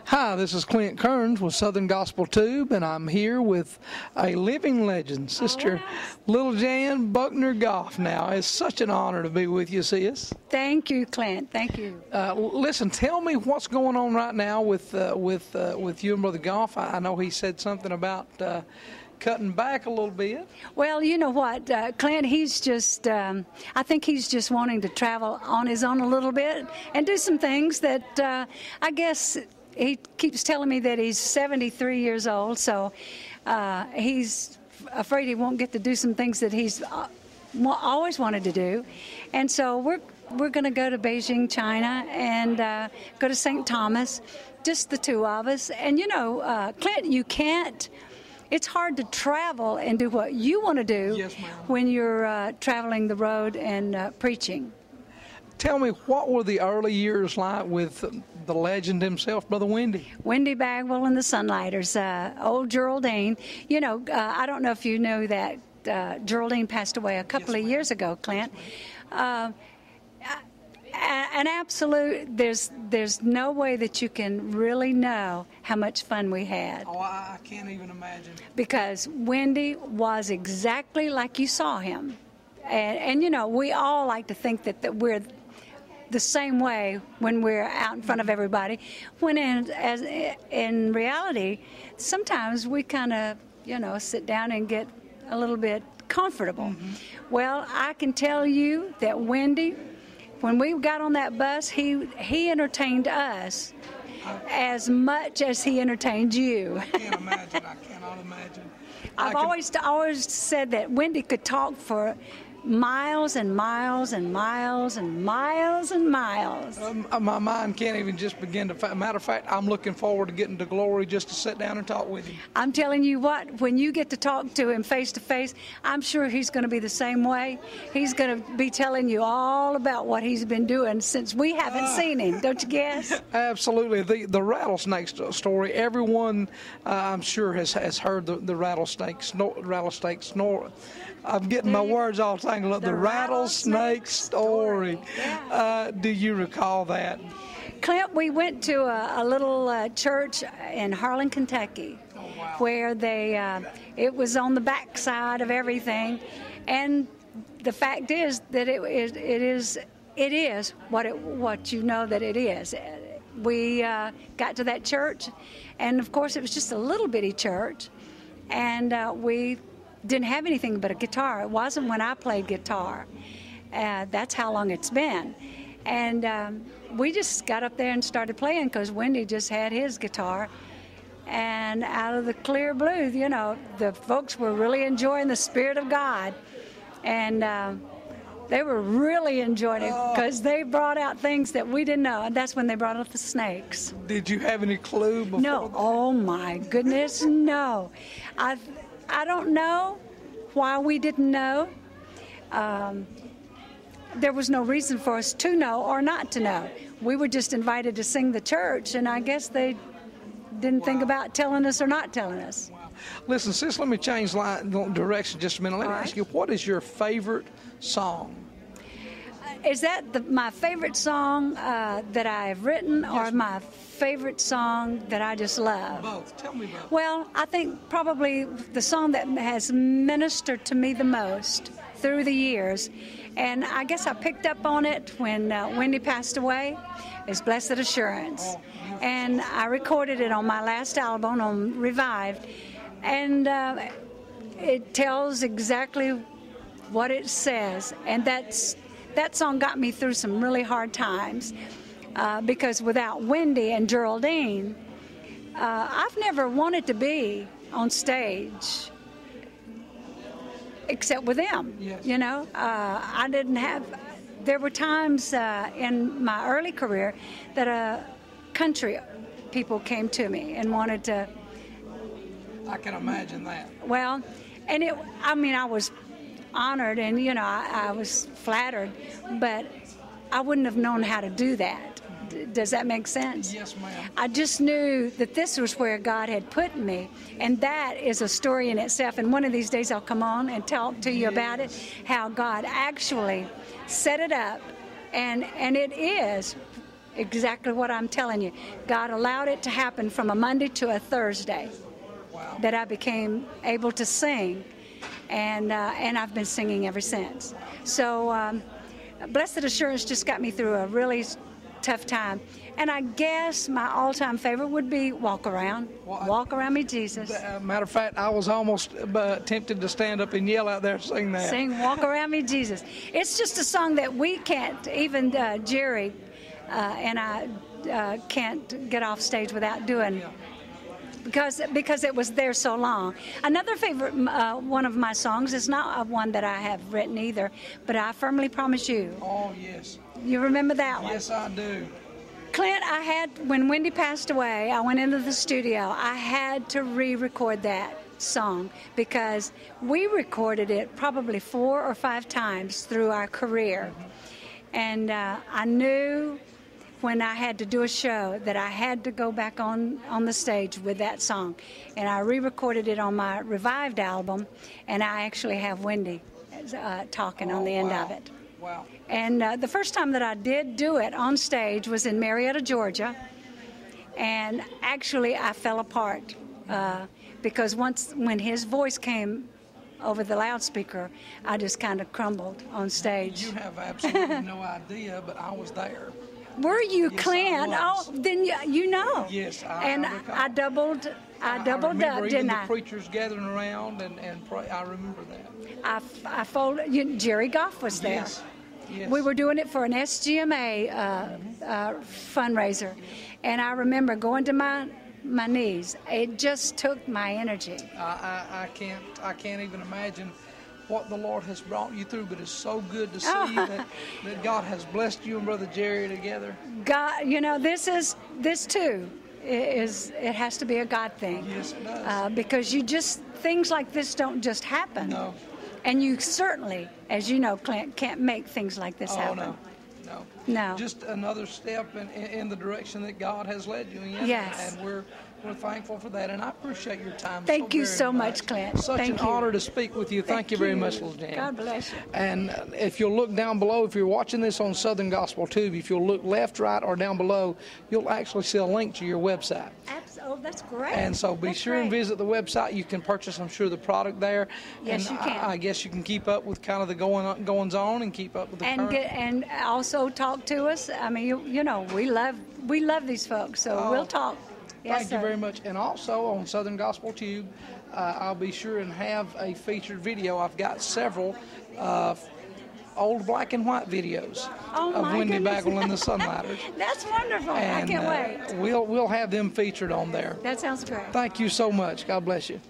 Hi, this is Clint Kerns with Southern Gospel Tube, and I'm here with a living legend, Sister Little Jan Buckner Goff. Now, it's such an honor to be with you, sis. Thank you, Clint. Thank you. Listen, tell me what's going on right now with you and Brother Goff. I know he said something about cutting back a little bit. Well, you know what, Clint, he's just, I think he's just wanting to travel on his own a little bit and do some things that I guess he keeps telling me that he's 73 years old, so he's afraid he won't get to do some things that he's always wanted to do. And so we're going to go to Beijing, China, and go to St. Thomas, just the two of us. And, you know, Clint, you can't, it's hard to travel and do what you want to do. Yes, ma'am. When you're traveling the road and preaching. Tell me, what were the early years like with the legend himself, Brother Wendy? Wendy Bagwell and the Sunlighters, old Geraldine. You know, I don't know if you know that Geraldine passed away a couple of years ago, Clint. An absolute, there's no way that you can really know how much fun we had. Oh, I can't even imagine. Because Wendy was exactly like you saw him. And you know, we all like to think that we're the same way when we're out in front of everybody, when in reality, sometimes we kind of, you know, sit down and get a little bit comfortable. Mm-hmm. Well, I can tell you that Wendy, when we got on that bus, he entertained us as much as he entertained you. I can't imagine. I cannot imagine. I've always said that Wendy could talk for miles and miles and miles and miles and miles. My mind can't even just begin to. Matter of fact, I'm looking forward to getting to glory just to sit down and talk with him. I'm telling you what, when you get to talk to him face to face, I'm sure he's going to be the same way. He's going to be telling you all about what he's been doing since we haven't seen him. Don't you guess? Absolutely. The rattlesnake story. Everyone, I'm sure, has heard the rattlesnake snore. I'm getting my words all tangled up. The rattlesnake story. Yeah. Do you recall that? Clint, we went to a little church in Harlan, Kentucky, where it was on the backside of everything, and the fact is that it is what you know that it is. We got to that church, and of course it was just a little bitty church, and we didn't have anything but a guitar. It wasn't when I played guitar. That's how long it's been. And we just got up there and started playing because Wendy just had his guitar. And out of the clear blue, you know, the folks were really enjoying the Spirit of God. And they were really enjoying it because they brought out things that we didn't know. And that's when they brought out the snakes. Did you have any clue before No. that? Oh, my goodness, no. I don't know why we didn't know. There was no reason for us to know or not to know. We were just invited to sing the church, and I guess they didn't think about telling us or not telling us. Wow. Listen, sis, let me change direction just a minute. Let me ask you, what is your favorite song? Is that my favorite song that I've written, or my favorite song that I just love? Both. Tell me both. Well, I think probably the song that has ministered to me the most through the years, and I guess I picked up on it when Wendy passed away, is Blessed Assurance. And I recorded it on my last album, on Revived, and it tells exactly what it says, and that song got me through some really hard times because without Wendy and Geraldine, I've never wanted to be on stage except with them. Yes. You know, I didn't have. There were times in my early career that country people came to me and wanted to. I can imagine that. Well, and I was honored, and you know, I was flattered, but I wouldn't have known how to do that. Does that make sense? Yes, ma'am. I just knew that this was where God had put me, and that is a story in itself. And one of these days I'll come on and talk to you about it, how God actually set it up, and it is exactly what I'm telling you. God allowed it to happen from a Monday to a Thursday that I became able to sing, and I've been singing ever since. So Blessed Assurance just got me through a really tough time. And I guess my all-time favorite would be Walk Around. Walk Around Me, Jesus. Matter of fact, I was almost tempted to stand up and yell out there and sing that. Sing Walk Around Me, Jesus. It's just a song that we can't, even Jerry and I can't get off stage without doing, because it was there so long. Another favorite one of my songs is not one that I have written either, but I Firmly Promise You. Oh, yes. You remember that one? Yes, I do. Clint, when Wendy passed away, I went into the studio. I had to re-record that song because we recorded it probably 4 or 5 times through our career. And I knew when I had to do a show that I had to go back on the stage with that song. And I re-recorded it on my Revived album, and I actually have Wendy talking on the end of it. Wow. And the first time that I did do it on stage was in Marietta, Georgia. And actually, I fell apart because when his voice came over the loudspeaker, I just kind of crumbled on stage. You have absolutely no idea, but I was there. Were you, yes, Clint? Oh, then you know. Yes, I doubled up, didn't I? The preachers gathering around and pray. I remember that. I folded. Jerry Goff was there. Yes. Yes. We were doing it for an SGMA fundraiser, and I remember going to my knees. It just took my energy. I can't even imagine what the Lord has brought you through, but it's so good to see that God has blessed you and Brother Jerry together. God, this too it has to be a God thing. Yes, it does. Because things like this don't just happen. No. And you certainly, as you know, Clint, can't make things like this happen. No. Just another step in the direction that God has led you in. Yes. And we're thankful for that, and I appreciate your time. Thank you so much, Clint. Such an honor to speak with you. Thank you very much, Little Jan. God bless you. And if you'll look down below, if you're watching this on Southern Gospel Tube, if you'll look left, right, or down below, you'll actually see a link to your website. Oh, that's great. And so be sure and visit the website. You can purchase, I'm sure, the product there. Yes, and you can. I guess you can keep up with kind of the goings on and keep up with the current. And also talk to us. I mean, we love these folks, so we'll talk. Yes, Thank you very much. And also on Southern Gospel Tube, I'll be sure and have a featured video. I've got several old black and white videos of Wendy Bagwell and the Sunlighters. That's wonderful. And, I can't wait. We'll have them featured on there. That sounds great. Thank you so much. God bless you.